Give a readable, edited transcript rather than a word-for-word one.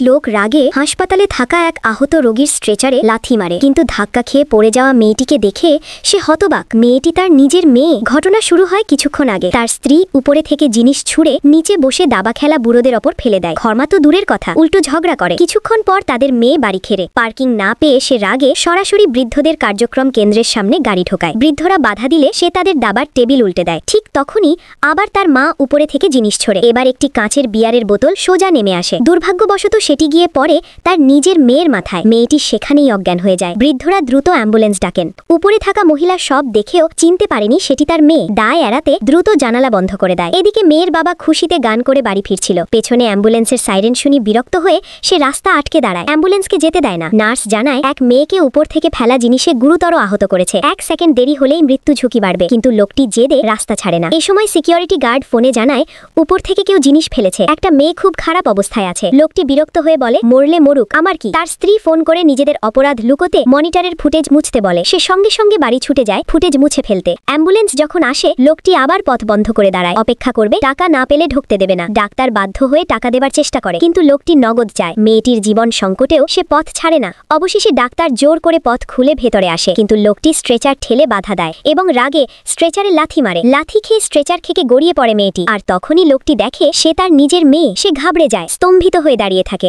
লোক রাগে হাসপাতালে থাকা এক আহত রোগীর স্ট্রেচারে লাথি মারে, কিন্তু ধাক্কা খেয়ে পড়ে যাওয়া মেয়েটিকে দেখে সে হতবাক। মেয়েটি তার নিজের মেয়ে। ঘটনা শুরু হয় কিছুক্ষণ আগে। তার স্ত্রী উপরে থেকে জিনিস ছুঁড়ে নিচে বসে দাবা খেলা বুড়োদের ওপর ফেলে দেয়। ক্ষমা তো দূরের কথা, উল্টো ঝগড়া করে। কিছুক্ষণ পর তাদের মেয়ে বাড়ি ফেরে। পার্কিং না পেয়ে সে রাগে সরাসরি বৃদ্ধদের কার্যক্রম কেন্দ্রের সামনে গাড়ি ঢোকায়। বৃদ্ধরা বাধা দিলে সে তাদের দাবার টেবিল উল্টে দেয়। ঠিক তখনই আবার তার মা উপরে থেকে জিনিস ছোড়ে। এবার একটি কাঁচের বিয়ারের বোতল সোজা নেমে আসে। দুর্ভাগ্যবশত সেটি গিয়ে পড়ে তার নিজের মেয়ের মাথায়। মেয়েটি সেখানেই অজ্ঞান হয়ে যায়। বৃদ্ধরা দ্রুত অ্যাম্বুলেন্স ডাকেন। উপরে থাকা মহিলা সব দেখেও চিনতে পারেনি সেটি তার মেয়ে। দায় এড়াতে দ্রুত জানালা বন্ধ করে দেয়। এদিকে মেয়ের বাবা খুশিতে গান করে বাড়ি ফিরছিল। পেছনে অ্যাম্বুলেন্সের সাইরেন শুনি বিরক্ত হয়ে সে রাস্তা আটকে দাঁড়ায়। অ্যাম্বুলেন্সকে যেতে দেয় না। নার্স জানায় এক মেয়েকে উপর থেকে ফেলা জিনিসে গুরুতর আহত করেছে। 1 সেকেন্ড দেরি হলেই মৃত্যু ঝুঁকি বাড়বে। কিন্তু লোকটি জেদে রাস্তা ছাড়ে না। এই সময় সিকিউরিটি গার্ড ফোনে জানায় উপর থেকে কেউ জিনিস ফেলেছে। একটা মেয়ে খুব খারাপ অবস্থায় আছে। লোকটি বিরক্ত হয়ে বলে মরলে মরুক, আমার কি। তার স্ত্রী ফোন করে নিজেদের অপরাধ লুকোতে মনিটরের ফুটেজ মুছতে বলে। সে সঙ্গে সঙ্গে বাড়ি ছুটে যায় ফুটেজ মুছে ফেলতে। অ্যাম্বুলেন্স যখন আসে লোকটি আবার পথ বন্ধ করে দাঁড়ায়। অপেক্ষা করবে, টাকা না পেলে ঢুকতে দেবে না। ডাক্তার বাধ্য হয়ে টাকা দেবার চেষ্টা করে, কিন্তু লোকটি নগদ চায়। মেয়েটির জীবন সংকটেও সে পথ ছাড়ে না। অবশেষে ডাক্তার জোর করে পথ খুলে ভেতরে আসে, কিন্তু লোকটি স্ট্রেচার ঠেলে বাধা দেয় এবং রাগে স্ট্রেচারে লাথি মারে। লাথি খেয়ে স্ট্রেচার থেকে গড়িয়ে পড়ে মেয়েটি। আর তখনই লোকটি দেখে সে তার নিজের মেয়ে। সে ঘাবড়ে যায়, স্তম্ভিত হয়ে দাঁড়িয়ে থাকে।